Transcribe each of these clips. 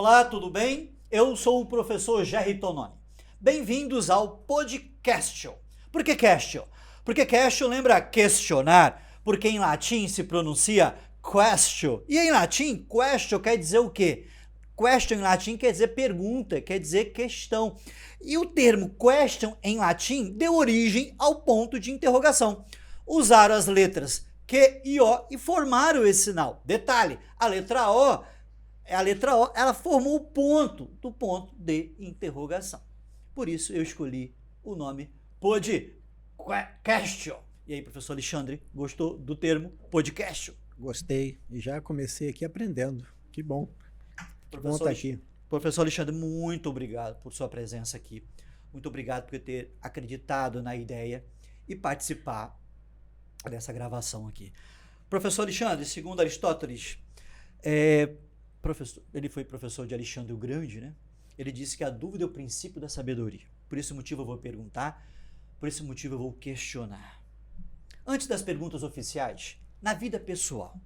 Olá, tudo bem? Eu sou o professor Gerry Tononi. Bem-vindos ao podcast. Por que castio? Porque castio lembra questionar, porque em latim se pronuncia questio. E em latim, questio quer dizer o quê? Question em latim quer dizer pergunta, quer dizer questão. E o termo question em latim deu origem ao ponto de interrogação. Usaram as letras Q e O e formaram esse sinal. Detalhe, a letra O, ela formou o ponto do ponto de interrogação. Por isso eu escolhi o nome podcast. E aí, professor Alexandre, gostou do termo podcast? Gostei e já comecei aqui aprendendo. Que bom. Bom estar aqui. Professor Alexandre, muito obrigado por sua presença aqui. Muito obrigado por ter acreditado na ideia e participar dessa gravação aqui. Professor Alexandre, segundo Aristóteles, ele foi professor de Alexandre o Grande, né? Ele disse que a dúvida é o princípio da sabedoria. Por esse motivo eu vou perguntar, por esse motivo eu vou questionar. Antes das perguntas oficiais, na vida pessoal,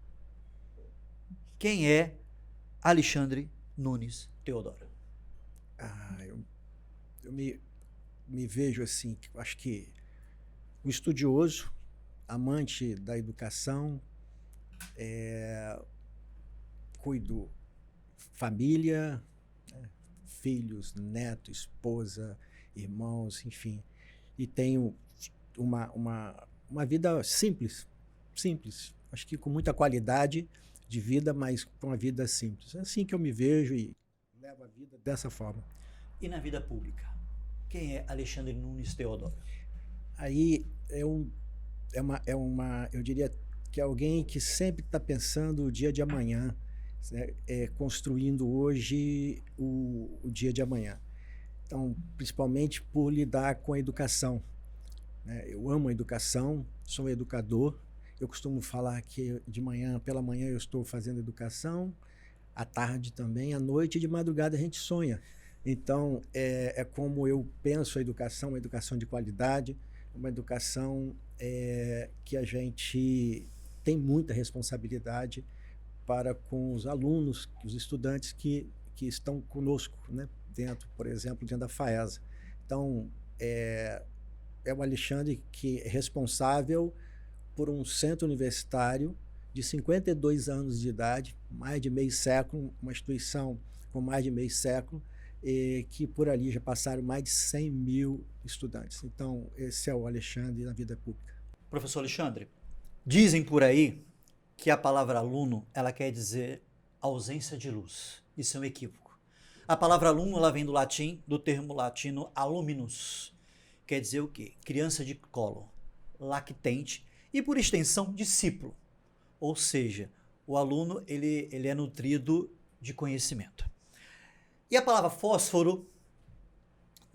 quem é Alexandre Nunes Teodoro? Eu me vejo assim, acho que um estudioso, amante da educação, cuido família, filhos, neto, esposa, irmãos, enfim, e tenho uma vida simples, acho que com muita qualidade de vida, mas com uma vida simples. É assim que eu me vejo e levo a vida dessa forma. E na vida pública, quem é Alexandre Nunes Teodoro? Aí eu diria que é alguém que sempre está pensando o dia de amanhã, construindo hoje o dia de amanhã. Então, principalmente por lidar com a educação. Eu amo a educação, sou educador. Eu costumo falar que pela manhã eu estou fazendo educação, à tarde também, à noite e de madrugada a gente sonha. Então, é como eu penso a educação, uma educação de qualidade, uma educação que a gente tem muita responsabilidade para com os alunos, os estudantes que estão conosco, né? Por exemplo, dentro da FAESA. Então, é o Alexandre que é responsável por um centro universitário de 52 anos de idade, mais de meio século, uma instituição com mais de meio século, que por ali já passaram mais de 100 mil estudantes. Então, esse é o Alexandre na vida pública. Professor Alexandre, dizem por aí que a palavra aluno, ela quer dizer ausência de luz. Isso é um equívoco. A palavra aluno, ela vem do latim, do termo latino aluminus. Quer dizer o quê? Criança de colo, lactente e, por extensão, discípulo. Ou seja, o aluno ele é nutrido de conhecimento. E a palavra fósforo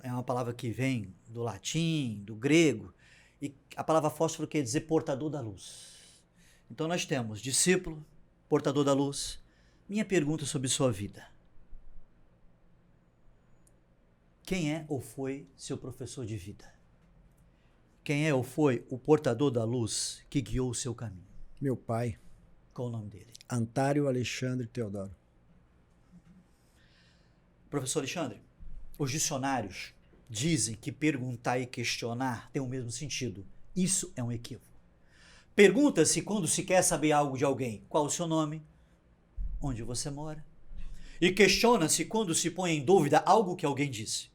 é uma palavra que vem do latim, do grego, e a palavra fósforo quer dizer portador da luz. Então nós temos discípulo, portador da luz. Minha pergunta sobre sua vida. Quem é ou foi seu professor de vida? Quem é ou foi o portador da luz que guiou o seu caminho? Meu pai. Qual o nome dele? Antário Alexandre Teodoro. Professor Alexandre, os dicionários dizem que perguntar e questionar tem o mesmo sentido. Isso é um equívoco. Pergunta-se quando se quer saber algo de alguém. Qual o seu nome? Onde você mora? E questiona-se quando se põe em dúvida algo que alguém disse.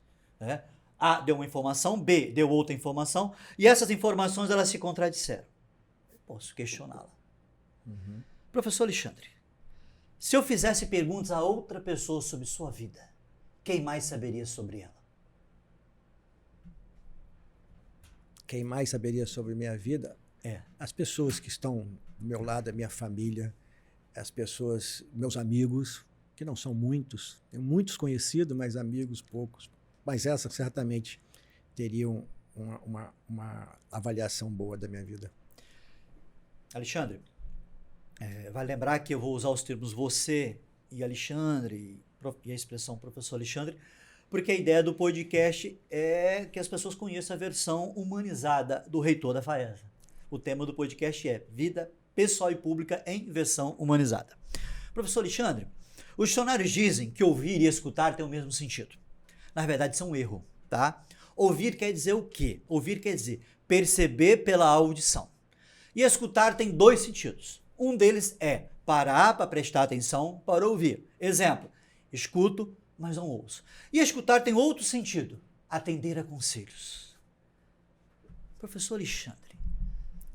A deu uma informação, B deu outra informação, e essas informações elas se contradisseram. Eu posso questioná-la. Professor Alexandre, se eu fizesse perguntas a outra pessoa sobre sua vida, quem mais saberia sobre ela? Quem mais saberia sobre minha vida? As pessoas que estão do meu lado, a minha família, as pessoas, meus amigos, que não são muitos, tenho muitos conhecidos, mas amigos poucos. Mas essas certamente teriam uma avaliação boa da minha vida. Alexandre, vai lembrar que eu vou usar os termos você e Alexandre e a expressão professor Alexandre, porque a ideia do podcast é que as pessoas conheçam a versão humanizada do reitor da FAESA. O tema do podcast é Vida Pessoal e Pública em Versão Humanizada. Professor Alexandre, Os dicionários dizem que ouvir e escutar têm o mesmo sentido. Na verdade, isso é um erro, tá? Ouvir quer dizer o quê? Ouvir quer dizer perceber pela audição. E escutar tem dois sentidos. Um deles é parar para prestar atenção para ouvir. Exemplo, escuto, mas não ouço. E escutar tem outro sentido, atender a conselhos. Professor Alexandre,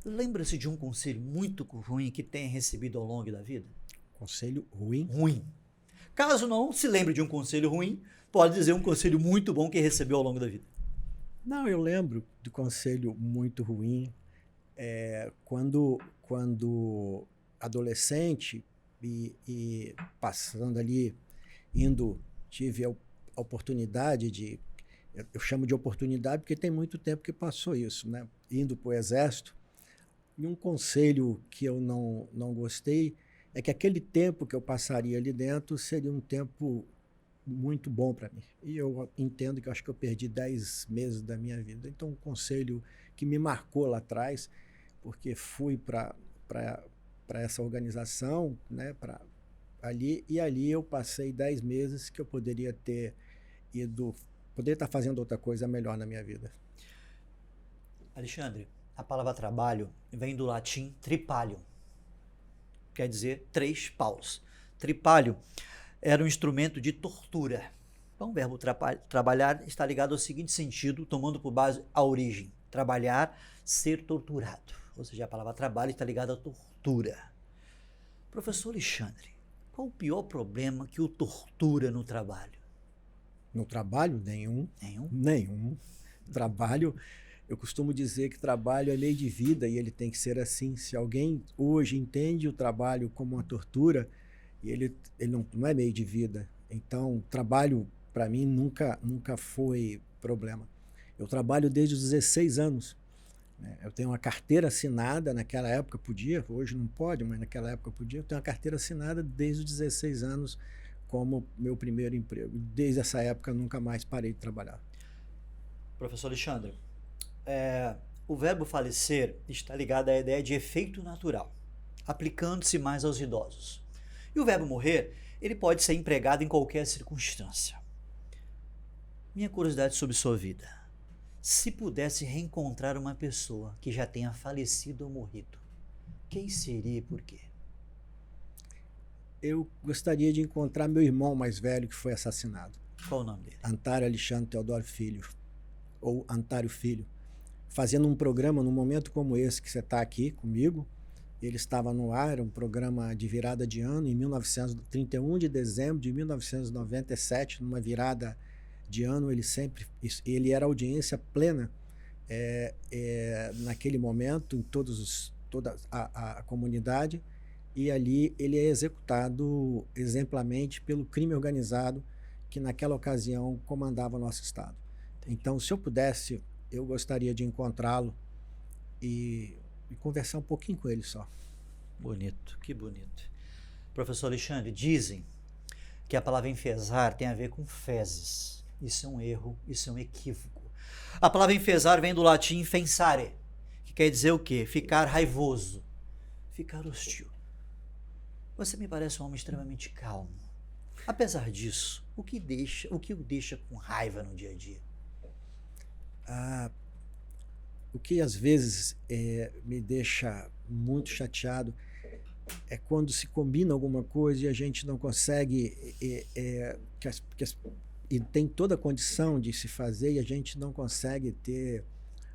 lembra-se de um conselho muito ruim que tenha recebido ao longo da vida? Conselho ruim? Ruim. Caso não se lembre de um conselho ruim, pode dizer um conselho muito bom que recebeu ao longo da vida. Não, eu lembro de conselho muito ruim. Quando adolescente e passando ali, tive a oportunidade de, eu chamo de oportunidade porque tem muito tempo que passou isso, né? Indo para o exército, e um conselho que eu não gostei é que aquele tempo que eu passaria ali dentro seria um tempo muito bom para mim. E eu entendo que eu acho que eu perdi 10 meses da minha vida. Então, um conselho que me marcou lá atrás, porque fui para essa organização, né, ali eu passei 10 meses que eu poderia estar fazendo outra coisa melhor na minha vida. Alexandre, a palavra trabalho vem do latim tripalium, quer dizer 3 paus. Tripalho era um instrumento de tortura. Então, o verbo trabalhar está ligado ao seguinte sentido, tomando por base a origem. Trabalhar, ser torturado. Ou seja, a palavra trabalho está ligada à tortura. Professor Alexandre, qual o pior problema que o tortura no trabalho? No trabalho, nenhum. Nenhum? Nenhum. Trabalho, eu costumo dizer que trabalho é lei de vida e ele tem que ser assim. Se alguém hoje entende o trabalho como uma tortura, e ele não é meio de vida. Então, trabalho, para mim, nunca foi problema. Eu trabalho desde os 16 anos. Né? Eu tenho uma carteira assinada, naquela época podia, hoje não pode, mas naquela época podia. Eu tenho uma carteira assinada desde os 16 anos como meu primeiro emprego. Desde essa época, nunca mais parei de trabalhar. Professor Alexandre, o verbo falecer está ligado à ideia de efeito natural, aplicando-se mais aos idosos. E o verbo morrer, ele pode ser empregado em qualquer circunstância. Minha curiosidade sobre sua vida. Se pudesse reencontrar uma pessoa que já tenha falecido ou morrido, quem seria e por quê? Eu gostaria de encontrar meu irmão mais velho que foi assassinado. Qual o nome dele? Antário Alexandre Teodoro Filho, ou Antário Filho, fazendo um programa num momento como esse que você está aqui comigo. Ele estava no ar, um programa de virada de ano, em 31 de dezembro de 1997, numa virada de ano, ele era audiência plena naquele momento, em toda a comunidade, e ali ele é executado exemplarmente pelo crime organizado que naquela ocasião comandava o nosso estado. Então, se eu pudesse, eu gostaria de encontrá-lo e conversar um pouquinho com ele só. Bonito, que bonito. Professor Alexandre, dizem que a palavra enfezar tem a ver com fezes. Isso é um erro, isso é um equívoco. A palavra enfezar vem do latim fensare, que quer dizer o quê? Ficar raivoso, ficar hostil. Você me parece um homem extremamente calmo. Apesar disso, o que o deixa com raiva no dia a dia? O que às vezes me deixa muito chateado é quando se combina alguma coisa e a gente não consegue, e tem toda a condição de se fazer, e a gente não consegue ter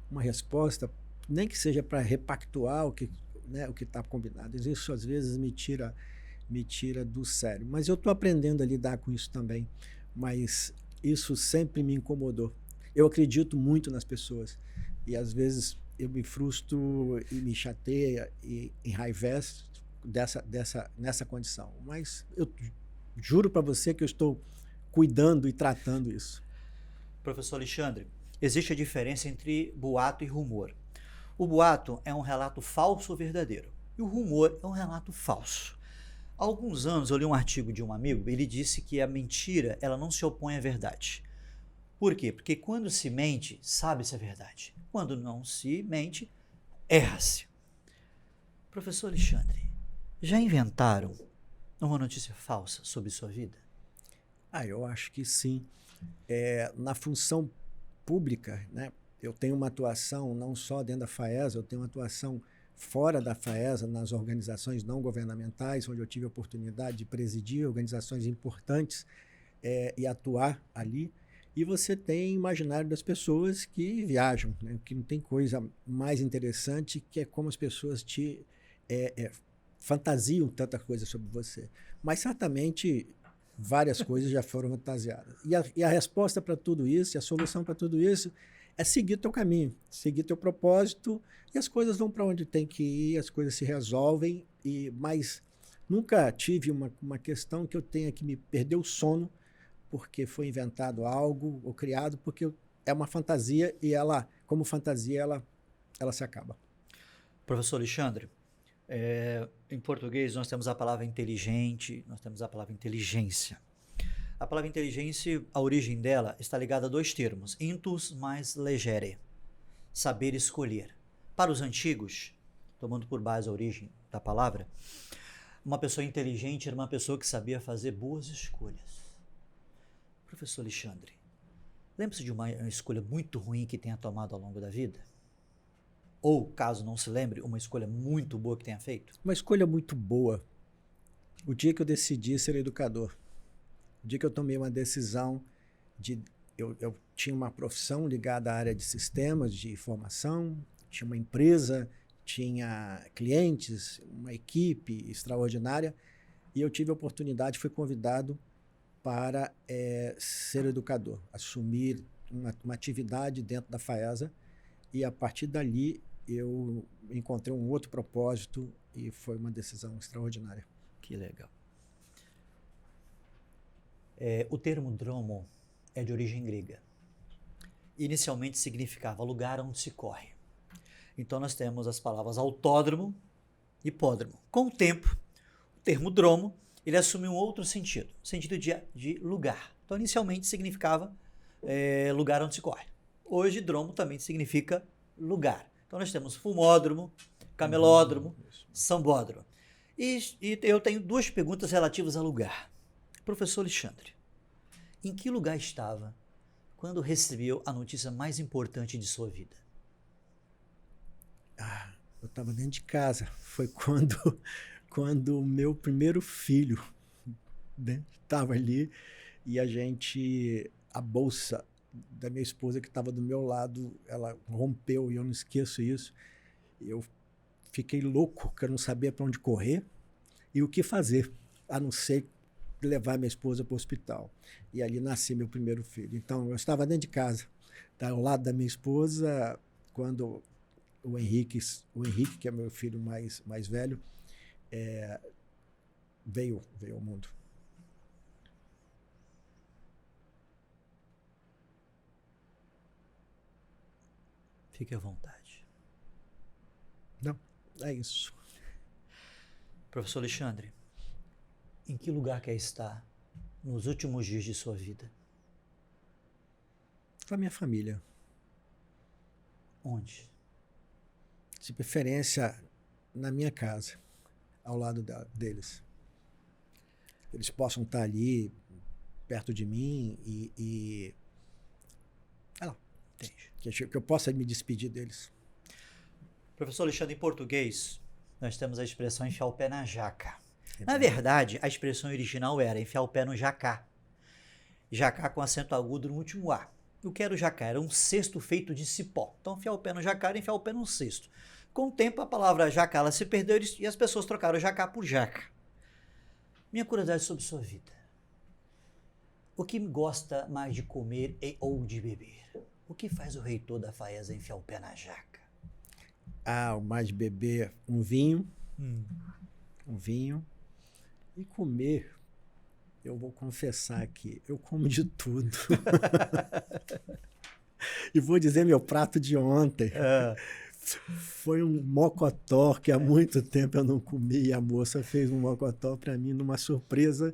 uma resposta, nem que seja para repactuar o que está combinado. Isso às vezes me tira do sério. Mas eu estou aprendendo a lidar com isso também, mas isso sempre me incomodou. Eu acredito muito nas pessoas e às vezes eu me frustro e me chateia e enraiveço nessa condição. Mas eu juro para você que eu estou cuidando e tratando isso. Professor Alexandre, existe a diferença entre boato e rumor. O boato é um relato falso ou verdadeiro, e o rumor é um relato falso. Há alguns anos eu li um artigo de um amigo, ele disse que a mentira ela não se opõe à verdade. Por quê? Porque quando se mente, sabe-se a verdade. Quando não se mente, erra-se. Professor Alexandre, já inventaram uma notícia falsa sobre sua vida? Eu acho que sim. Na função pública, né, eu tenho uma atuação não só dentro da FAESA, eu tenho uma atuação fora da FAESA, nas organizações não governamentais, onde eu tive a oportunidade de presidir organizações importantes e atuar ali. E você tem imaginário das pessoas que viajam, né? Que não tem coisa mais interessante que é como as pessoas te fantasiam tanta coisa sobre você. Mas certamente várias coisas já foram fantasiadas. E a resposta para tudo isso, e a solução para tudo isso, é seguir teu caminho, seguir teu propósito, e as coisas vão para onde tem que ir, as coisas se resolvem. Mas nunca tive uma questão que eu tenha que me perder o sono porque foi inventado algo ou criado, porque é uma fantasia e ela, como fantasia, ela se acaba. Professor Alexandre, em português nós temos a palavra inteligente, nós temos a palavra inteligência. A palavra inteligência, a origem dela está ligada a dois termos, intus mais legere, saber escolher. Para os antigos, tomando por base a origem da palavra, uma pessoa inteligente era uma pessoa que sabia fazer boas escolhas. Professor Alexandre, lembra-se de uma escolha muito ruim que tenha tomado ao longo da vida? Ou, caso não se lembre, uma escolha muito boa que tenha feito? Uma escolha muito boa. O dia que eu decidi ser educador, o dia que eu tomei uma decisão eu tinha uma profissão ligada à área de sistemas de informação, tinha uma empresa, tinha clientes, uma equipe extraordinária, e eu tive a oportunidade, fui convidado para ser educador, assumir uma atividade dentro da FAESA, e a partir dali eu encontrei um outro propósito e foi uma decisão extraordinária. Que legal. O termo dromo é de origem grega. Inicialmente significava lugar onde se corre. Então nós temos as palavras autódromo e hipódromo. Com o tempo, o termo dromo ele assumiu um outro sentido, sentido de lugar. Então, inicialmente significava lugar onde se corre. Hoje, dromo também significa lugar. Então, nós temos fumódromo, camelódromo, sambódromo. E eu tenho duas perguntas relativas a lugar. Professor Alexandre, em que lugar estava quando recebeu a notícia mais importante de sua vida? Eu estava dentro de casa. Foi quando o meu primeiro filho estava ali e a bolsa da minha esposa que estava do meu lado, ela rompeu e eu não esqueço isso. Eu fiquei louco, que eu não sabia para onde correr e o que fazer, a não ser levar minha esposa para o hospital. E ali nasci meu primeiro filho. Então, eu estava dentro de casa, ao lado da minha esposa, quando o Henrique, que é meu filho mais velho, veio ao mundo. Fique à vontade. Não, é isso. Professor Alexandre, em que lugar quer estar nos últimos dias de sua vida? Com a minha família. Onde? De preferência, na minha casa, ao lado deles. Eles possam estar ali, perto de mim que eu possa me despedir deles. Professor Alexandre, em português, nós temos a expressão enfiar o pé na jaca. Na verdade, a expressão original era enfiar o pé no jacá. Jacá com acento agudo no último A. O que era o jacá? Era um cesto feito de cipó. Então, enfiar o pé no jacá era enfiar o pé num cesto. Com o tempo, a palavra jacá ela se perdeu e as pessoas trocaram jacá por jaca. Minha curiosidade sobre sua vida. O que gosta mais de comer ou de beber? O que faz o reitor da FAESA enfiar o pé na jaca? O mais de beber um vinho. Um vinho. E comer, eu vou confessar aqui, eu como de tudo. E vou dizer meu prato de ontem. Foi um mocotó que há muito tempo eu não comi. A moça fez um mocotó para mim numa surpresa.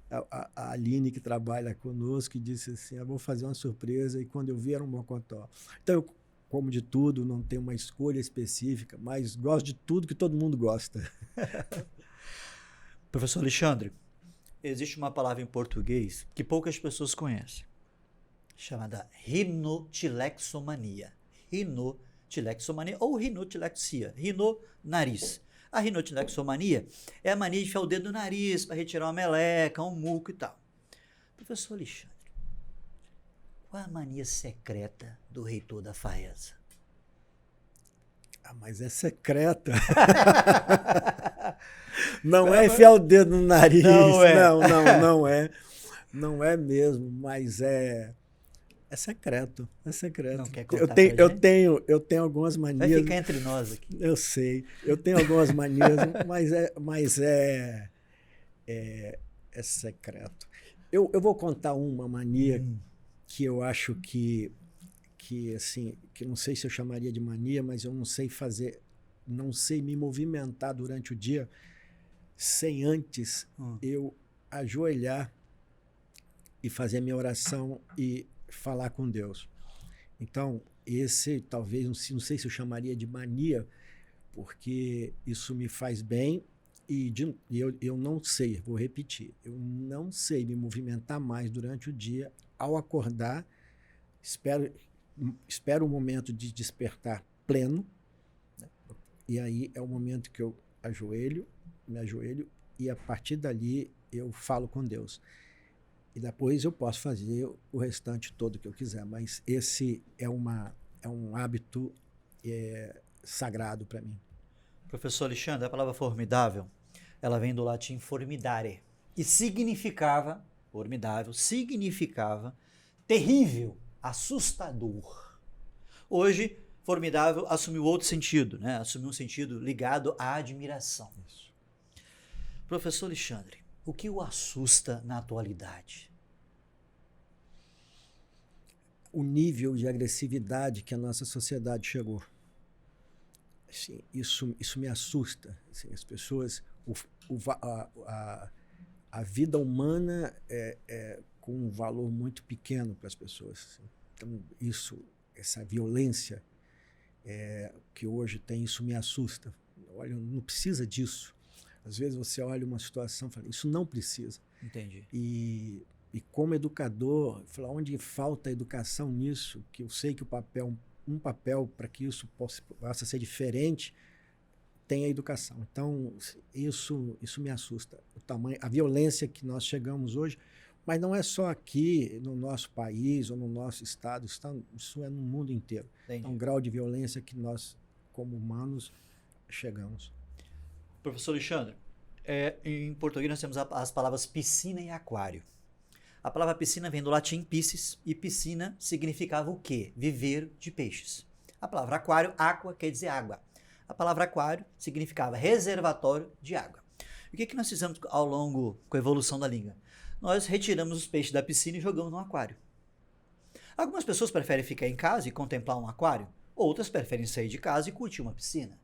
A Aline, que trabalha conosco, disse assim, eu vou fazer uma surpresa, e quando eu vi era um mocotó. Então eu como de tudo, não tenho uma escolha específica, mas gosto de tudo que todo mundo gosta. Professor Alexandre, existe uma palavra em português que poucas pessoas conhecem, chamada rinotilexomania. Rinotilexomania ou rinotilexia. Rino, nariz. A rinotilexomania é a mania de enfiar o dedo no nariz para retirar uma meleca, um muco e tal. Professor Alexandre, qual a mania secreta do reitor da FAESA? Ah, mas é secreta. Não é enfiar o dedo no nariz. Não é. Não é. Não é mesmo, mas é secreto. É secreto. Não quer contar pra gente? Eu tenho algumas manias. Vai ficar entre nós aqui. Eu sei. Eu tenho algumas manias, mas é secreto. Eu vou contar uma mania que eu acho que assim, que não sei se eu chamaria de mania, mas eu não sei me movimentar durante o dia sem antes eu ajoelhar e fazer a minha oração e falar com Deus. Então, esse talvez, não sei se eu chamaria de mania, porque isso me faz bem e eu não sei, vou repetir, eu não sei me movimentar mais durante o dia. Ao acordar, espero um momento de despertar pleno, né? E aí é o momento que eu me ajoelho e a partir dali eu falo com Deus. E depois eu posso fazer o restante todo que eu quiser, mas esse é um hábito sagrado para mim. Professor Alexandre, a palavra formidável, ela vem do latim formidare e significava terrível, assustador. Hoje, formidável assumiu outro sentido, né? Assumiu um sentido ligado à admiração. Isso. Professor Alexandre, o que o assusta na atualidade? O nível de agressividade que a nossa sociedade chegou. Assim, isso me assusta. Assim, as pessoas, a vida humana é com um valor muito pequeno para as pessoas. Assim. Então, essa violência que hoje tem, isso me assusta. Olha, não precisa disso. Às vezes você olha uma situação e fala, isso não precisa. Entendi. E como educador, falar onde falta educação nisso, que eu sei que um papel para que isso possa ser diferente, tem a educação. Então, isso me assusta. O tamanho, a violência que nós chegamos hoje, mas não é só aqui no nosso país ou no nosso estado, isso é no mundo inteiro. Entendi. É um grau de violência que nós, como humanos, chegamos. Professor Alexandre, em português nós temos as palavras piscina e aquário. A palavra piscina vem do latim piscis, e piscina significava o quê? Viver de peixes. A palavra aquário, aqua, quer dizer água. A palavra aquário significava reservatório de água. E o que nós fizemos ao longo, com a evolução da língua? Nós retiramos os peixes da piscina e jogamos no aquário. Algumas pessoas preferem ficar em casa e contemplar um aquário, outras preferem sair de casa e curtir uma piscina.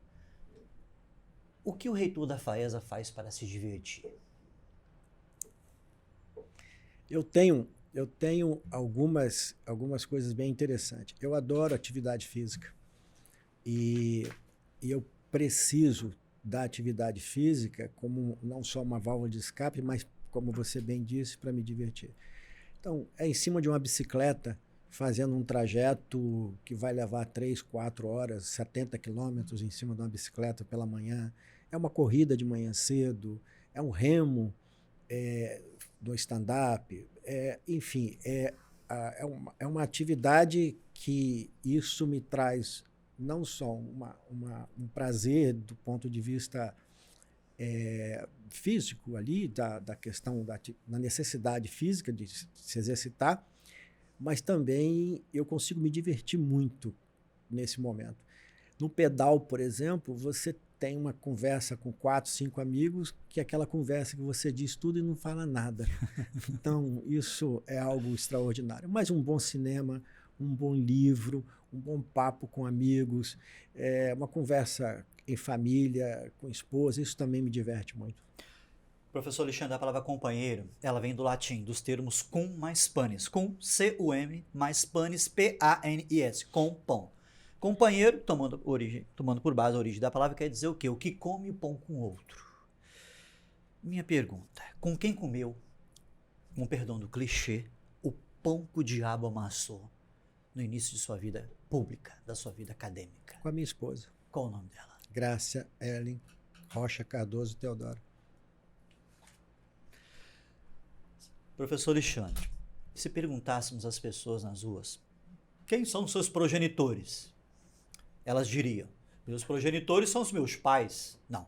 O que o reitor da FAESA faz para se divertir? Eu tenho algumas coisas bem interessantes. Eu adoro atividade física e eu preciso da atividade física como não só uma válvula de escape, mas, como você bem disse, para me divertir. Então, é em cima de uma bicicleta, fazendo um trajeto que vai levar 3, 4 horas, 70 quilômetros em cima de uma bicicleta pela manhã. É uma corrida de manhã cedo, é um remo, do stand-up, enfim, é uma atividade que isso me traz não só um prazer do ponto de vista físico ali, da questão da necessidade física de se exercitar, mas também eu consigo me divertir muito nesse momento. No pedal, por exemplo, você tem uma conversa com 4, 5 amigos, que é aquela conversa que você diz tudo e não fala nada. Então, isso é algo extraordinário. Mas um bom cinema, um bom livro, um bom papo com amigos, uma conversa em família, com esposa, isso também me diverte muito. Professor Alexandre, a palavra companheiro, ela vem do latim, dos termos cum mais panis. Cum, C-U-M, mais panis, P-A-N-I-S, com pão. Companheiro, tomando por base a origem da palavra, quer dizer o quê? O que come o pão com o outro. Minha pergunta, com quem comeu, com perdão do clichê, o pão que o diabo amassou no início de sua vida pública, da sua vida acadêmica? Com a minha esposa. Qual o nome dela? Grácia Ellen Rocha Cardoso Teodoro. Professor Alexandre, se perguntássemos às pessoas nas ruas, quem são seus progenitores? Elas diriam, meus progenitores são os meus pais. Não,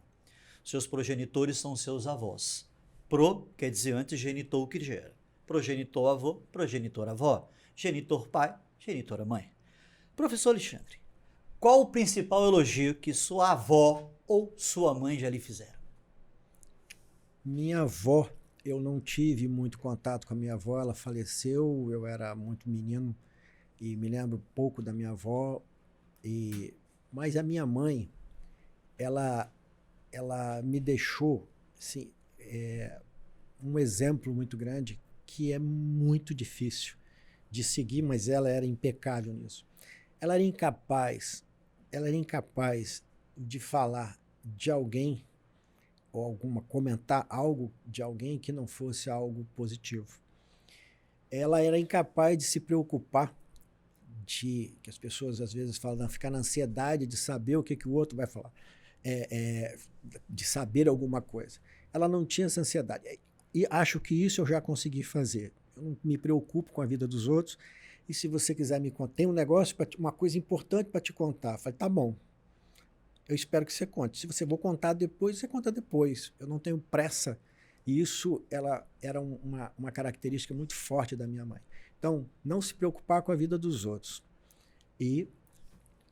seus progenitores são seus avós. Pro quer dizer antes genitor o que gera. Progenitor avô, progenitor avó. Genitor pai, genitora mãe. Professor Alexandre, qual o principal elogio que sua avó ou sua mãe já lhe fizeram? Minha avó, eu não tive muito contato com a minha avó, ela faleceu, eu era muito menino e me lembro pouco da minha avó. Mas a minha mãe, ela me deixou assim, um exemplo muito grande que é muito difícil de seguir, mas ela era impecável nisso. Ela era incapaz de falar de alguém ou comentar algo de alguém que não fosse algo positivo. Ela era incapaz de se preocupar, que as pessoas às vezes falam, ficar na ansiedade de saber o que o outro vai falar, de saber alguma coisa. Ela não tinha essa ansiedade. E acho que isso eu já consegui fazer. Eu não me preocupo com a vida dos outros. E se você quiser me contar, tem um negócio, uma coisa importante para te contar. Eu falei, tá bom. Eu espero que você conte. Se você for contar depois, você conta depois. Eu não tenho pressa. E isso ela era uma característica muito forte da minha mãe. Então, não se preocupar com a vida dos outros. E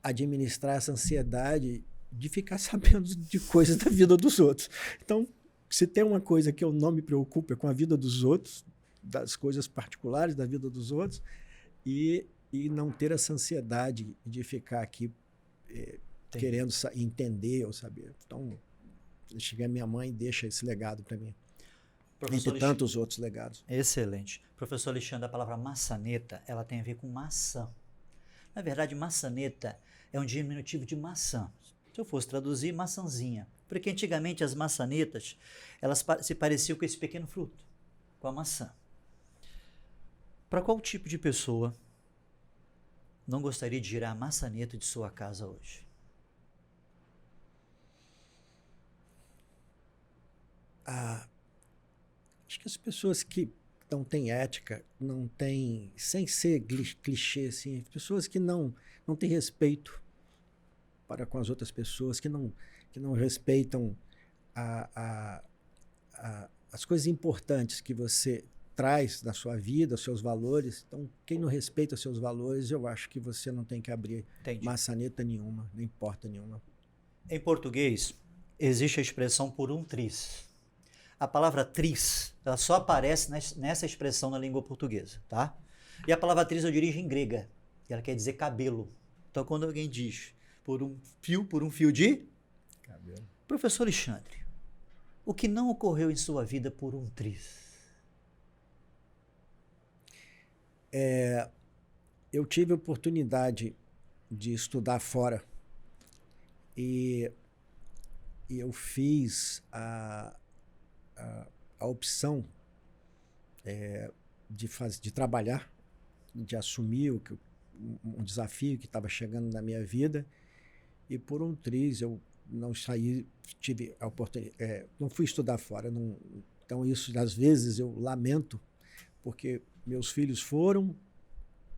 administrar essa ansiedade de ficar sabendo de coisas da vida dos outros. Então, se tem uma coisa que eu não me preocupo é com a vida dos outros, das coisas particulares da vida dos outros, e não ter essa ansiedade de ficar aqui querendo entender ou saber. Então, cheguei a minha mãe e deixa esse legado para mim. Entre tantos outros legados. Excelente. Professor Alexandre, a palavra maçaneta, ela tem a ver com maçã. Na verdade, maçaneta é um diminutivo de maçã. Se eu fosse traduzir, maçãzinha. Porque antigamente as maçanetas, elas se pareciam com esse pequeno fruto, com a maçã. Para qual tipo de pessoa não gostaria de girar a maçaneta de sua casa hoje? Acho que as pessoas que não têm ética, não têm, sem ser clichê, assim, pessoas que não têm respeito para com as outras pessoas, que não respeitam as coisas importantes que você traz na sua vida, os seus valores. Então, quem não respeita os seus valores, eu acho que você não tem que abrir maçaneta nenhuma, nem porta nenhuma. Em português, existe a expressão por um triz. A palavra triz, ela só aparece nessa expressão na língua portuguesa, tá? E a palavra triz é de origem grega, e ela quer dizer cabelo. Então, quando alguém diz por um fio de cabelo. Professor Alexandre, o que não ocorreu em sua vida por um triz? Eu tive a oportunidade de estudar fora e eu fiz a opção de trabalhar, de assumir um desafio que estava chegando na minha vida, e por um triz eu não saí, tive a oportunidade, não fui estudar fora. Não, então isso às vezes eu lamento, porque meus filhos foram,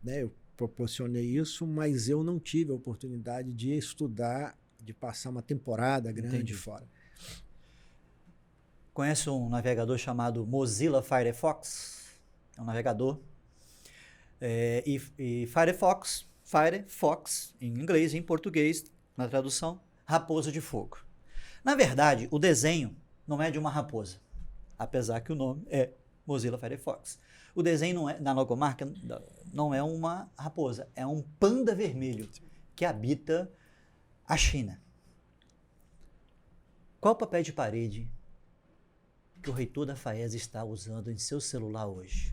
né, eu proporcionei isso, mas eu não tive a oportunidade de estudar, de passar uma temporada grande fora. Conhece um navegador chamado Mozilla Firefox? É um navegador. E Firefox, em inglês, em português, na tradução, raposa de fogo. Na verdade, o desenho não é de uma raposa, apesar que o nome é Mozilla Firefox. O desenho não é, na logomarca não é uma raposa, é um panda vermelho que habita a China. Qual papel de parede que o reitor da FAES está usando em seu celular hoje?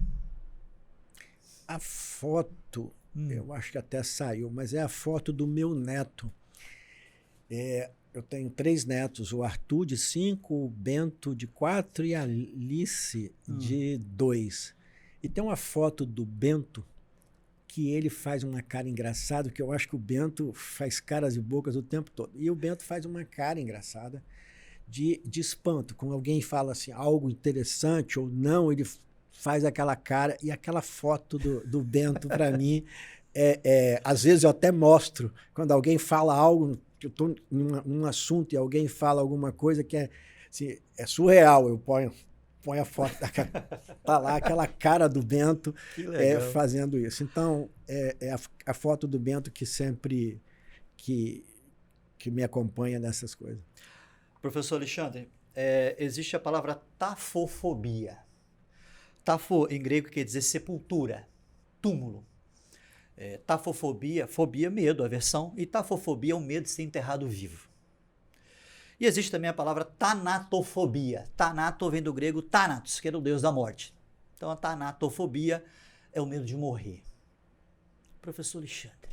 A foto, eu acho que até saiu, mas é a foto do meu neto. eu tenho 3 netos, o Arthur de 5, o Bento de 4 e a Alice de 2. E tem uma foto do Bento que ele faz uma cara engraçada, que eu acho que o Bento faz caras e bocas o tempo todo. E o Bento faz uma cara engraçada de espanto. Quando alguém fala assim, algo interessante ou não, ele faz aquela cara. E aquela foto do Bento, para mim, às vezes eu até mostro. Quando alguém fala algo, eu estou num assunto e alguém fala alguma coisa que assim, é surreal, eu ponho a foto, tá lá aquela cara do Bento fazendo isso. Então, é a foto do Bento que sempre que me acompanha nessas coisas. Professor Alexandre, existe a palavra tafofobia. Tafo, em grego, quer dizer sepultura, túmulo. Tafofobia, fobia, medo, aversão, e tafofobia é o medo de ser enterrado vivo. E existe também a palavra tanatofobia. Tanato vem do grego Thanatos, que era o deus da morte. Então a tanatofobia é o medo de morrer. Professor Alexandre,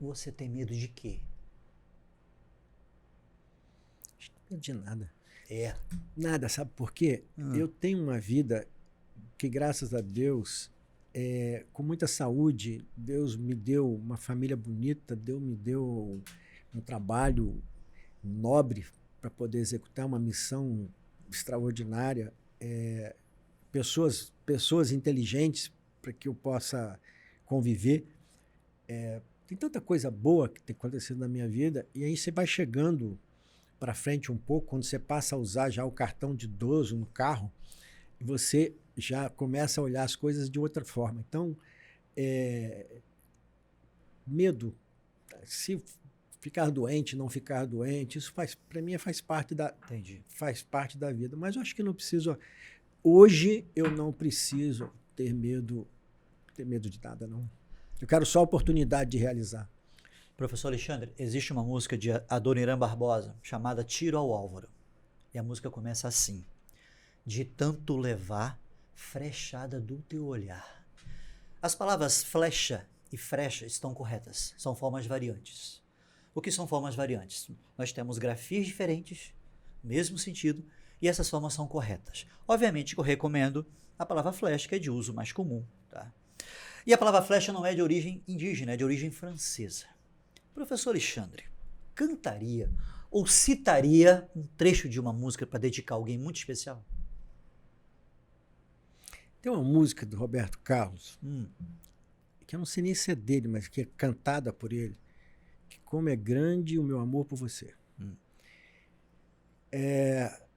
você tem medo de quê? Não de nada. Nada, sabe por quê? Eu tenho uma vida que, graças a Deus, com muita saúde, Deus me deu uma família bonita, Deus me deu um trabalho nobre para poder executar uma missão extraordinária, pessoas inteligentes para que eu possa conviver. Tem tanta coisa boa que tem acontecido na minha vida, e aí você vai chegando para frente um pouco, quando você passa a usar já o cartão de idoso no carro, você já começa a olhar as coisas de outra forma. Então, medo, se ficar doente, não ficar doente, isso para mim faz parte da vida. Mas eu acho que não preciso. Hoje eu não preciso ter medo de nada, não. Eu quero só a oportunidade de realizar. Professor Alexandre, existe uma música de Adoniran Barbosa chamada Tiro ao Álvaro. E a música começa assim: de tanto levar, frechada do teu olhar. As palavras flecha e frecha estão corretas, são formas variantes. O que são formas variantes? Nós temos grafias diferentes, mesmo sentido, e essas formas são corretas. Obviamente que eu recomendo a palavra flecha, que é de uso mais comum. Tá? E a palavra flecha não é de origem indígena, é de origem francesa. Professor Alexandre, cantaria ou citaria um trecho de uma música para dedicar a alguém muito especial? Tem uma música do Roberto Carlos, que eu não sei nem se é dele, mas que é cantada por ele, que como é grande o meu amor por você.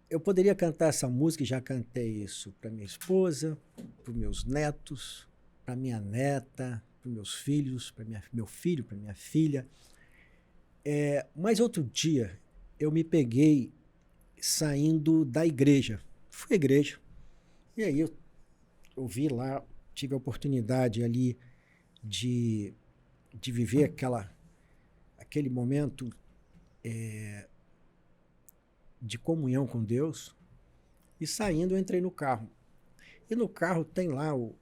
Eu poderia cantar essa música, e já cantei isso para minha esposa, para os meus netos, para minha neta, para os meus filhos, para meu filho, para minha filha. Mas outro dia eu me peguei saindo da igreja. Fui à igreja. E aí eu vi lá, tive a oportunidade ali de viver aquele momento de comunhão com Deus. E saindo eu entrei no carro. E no carro tem lá o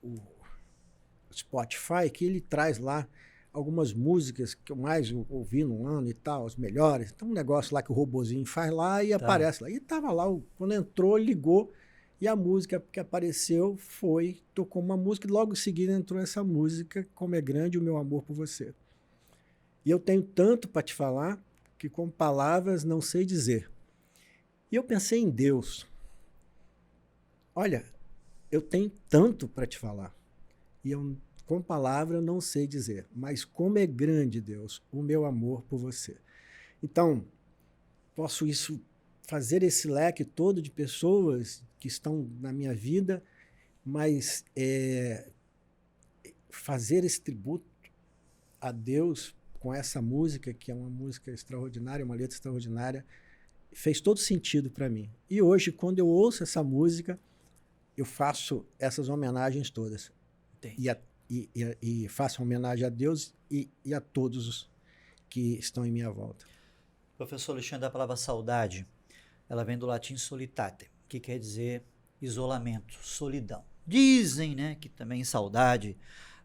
Spotify, que ele traz lá algumas músicas que eu mais ouvi no ano e tal, as melhores. Tem um negócio lá que o robozinho faz lá e aparece lá. E tava lá, quando entrou, ligou, e a música que apareceu tocou uma música, e logo em seguida entrou essa música, Como é Grande o Meu Amor por Você. E eu tenho tanto para te falar, que com palavras não sei dizer. E eu pensei em Deus. Olha, eu tenho tanto para te falar, e com palavra eu não sei dizer, mas como é grande, Deus, o meu amor por você. Então, posso fazer esse leque todo de pessoas que estão na minha vida, mas fazer esse tributo a Deus com essa música, que é uma música extraordinária, uma letra extraordinária, fez todo sentido para mim. E hoje, quando eu ouço essa música, eu faço essas homenagens todas. E faço homenagem a Deus e a todos os que estão em minha volta. Professor Alexandre, a palavra saudade, ela vem do latim solitate, que quer dizer isolamento, solidão. Dizem, né, que também saudade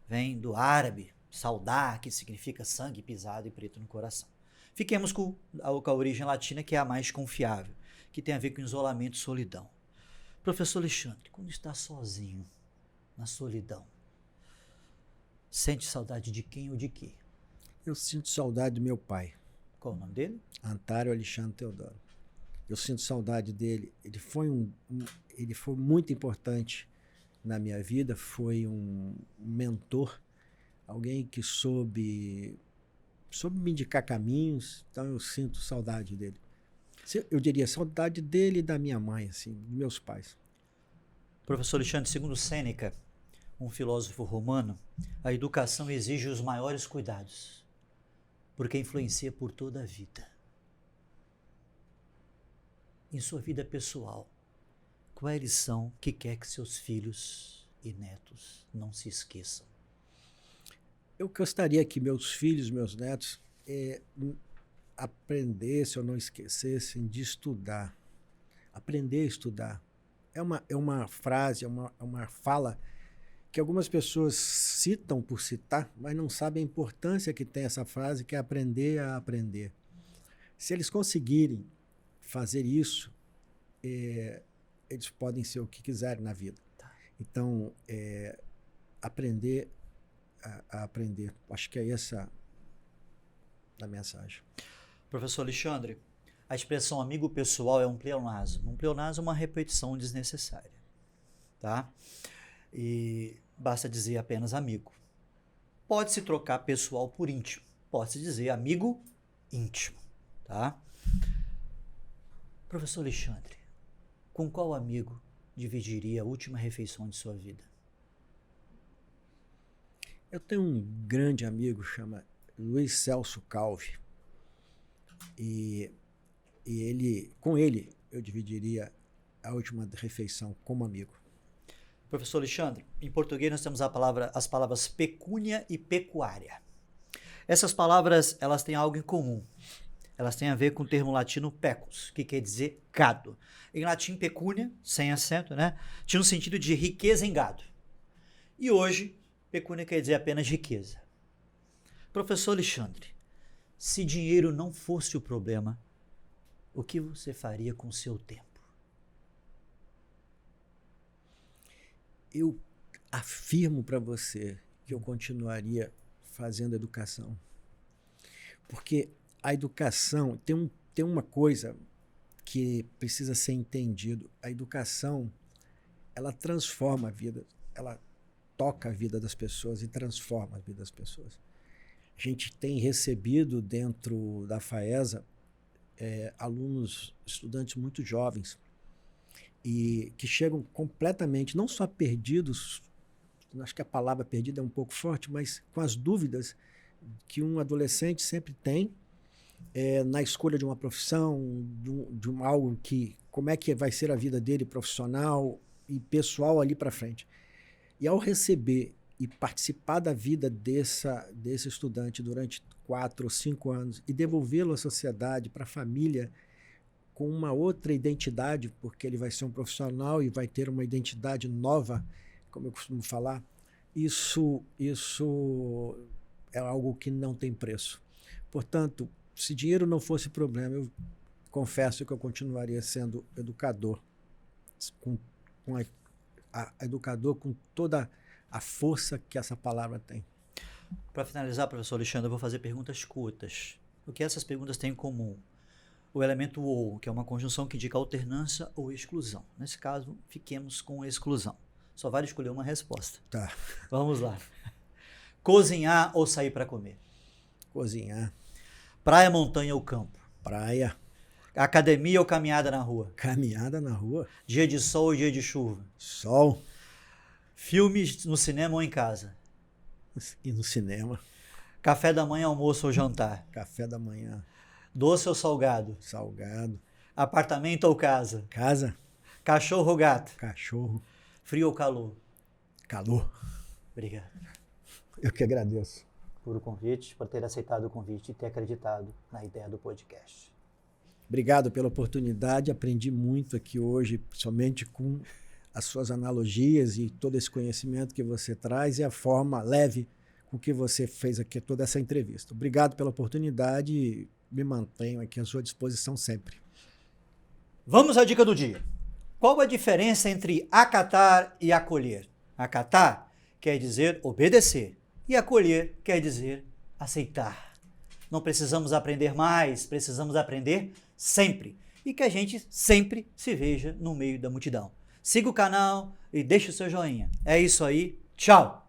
vem do árabe, saudar, que significa sangue pisado e preto no coração. Fiquemos com a origem latina, que é a mais confiável, que tem a ver com isolamento e solidão. Professor Alexandre, quando está sozinho, na solidão, sente saudade de quem ou de quê? Eu sinto saudade do meu pai, Qual o nome dele? Antário Alexandre Teodoro. Eu sinto saudade dele. Ele foi muito importante na minha vida, foi um mentor, alguém que soube me indicar caminhos, então eu sinto saudade dele. Eu diria saudade dele e da minha mãe, assim, dos meus pais. Professor Alexandre, segundo Sêneca, um filósofo romano, a educação exige os maiores cuidados, porque influencia por toda a vida. Em sua vida pessoal, qual é a lição que quer que seus filhos e netos não se esqueçam? Eu gostaria que meus filhos, meus netos, aprendessem ou não esquecessem de estudar. Aprender a estudar. É uma frase, é uma fala que algumas pessoas citam por citar, mas não sabem a importância que tem essa frase, que é aprender a aprender. Se eles conseguirem fazer isso, eles podem ser o que quiserem na vida. Então, aprender a aprender. Acho que é essa a mensagem. Professor Alexandre, a expressão amigo pessoal é um pleonasmo. Um pleonasmo é uma repetição desnecessária, tá? E basta dizer apenas amigo. Pode-se trocar pessoal por íntimo. Pode-se dizer amigo íntimo, tá? Professor Alexandre, com qual amigo dividiria a última refeição de sua vida? Eu tenho um grande amigo, chama Luiz Celso Calvi. E com ele eu dividiria a última refeição como amigo. Professor Alexandre, em português nós temos as palavras pecúnia e pecuária. Essas palavras, elas têm algo em comum. Elas têm a ver com o termo latino pecus, que quer dizer gado. Em latim, pecúnia, sem acento, né? Tinha um sentido de riqueza em gado. E hoje, pecúnia quer dizer apenas riqueza. Professor Alexandre, se dinheiro não fosse o problema, o que você faria com o seu tempo? Eu afirmo para você que eu continuaria fazendo educação. Porque a educação tem uma coisa que precisa ser entendido. A educação, ela transforma a vida, ela toca a vida das pessoas e transforma a vida das pessoas. A gente tem recebido dentro da FAESA alunos, estudantes muito jovens e que chegam completamente, não só perdidos, acho que a palavra perdida é um pouco forte, mas com as dúvidas que um adolescente sempre tem na escolha de uma profissão, de algo que, como é que vai ser a vida dele profissional e pessoal ali para frente. E ao receber e participar da vida desse estudante durante 4 ou 5 anos e devolvê-lo à sociedade, para a família, com uma outra identidade, porque ele vai ser um profissional e vai ter uma identidade nova, como eu costumo falar, isso é algo que não tem preço. Portanto, se dinheiro não fosse problema, eu confesso que eu continuaria sendo educador, educador com toda a força que essa palavra tem. Para finalizar, professor Alexandre, eu vou fazer perguntas curtas. O que essas perguntas têm em comum? O elemento ou, que é uma conjunção que indica alternância ou exclusão. Nesse caso, fiquemos com exclusão. Só vale escolher uma resposta. Tá. Vamos lá. Cozinhar ou sair para comer? Cozinhar. Praia, montanha ou campo? Praia. Academia ou caminhada na rua? Caminhada na rua. Dia de sol ou dia de chuva? Sol. Filmes no cinema ou em casa? E no cinema. Café da manhã, almoço ou jantar? Café da manhã. Doce ou salgado? Salgado. Apartamento ou casa? Casa. Cachorro ou gato? Cachorro. Frio ou calor? Calor. Obrigado. Eu que agradeço. Por o convite, por ter aceitado o convite e ter acreditado na ideia do podcast. Obrigado pela oportunidade. Aprendi muito aqui hoje, somente com as suas analogias e todo esse conhecimento que você traz e a forma leve com que você fez aqui toda essa entrevista. Obrigado pela oportunidade e me mantenho aqui à sua disposição sempre. Vamos à dica do dia. Qual a diferença entre acatar e acolher? Acatar quer dizer obedecer e acolher quer dizer aceitar. Não precisamos aprender mais, precisamos aprender sempre. E que a gente sempre se veja no meio da multidão. Siga o canal e deixe o seu joinha. É isso aí. Tchau!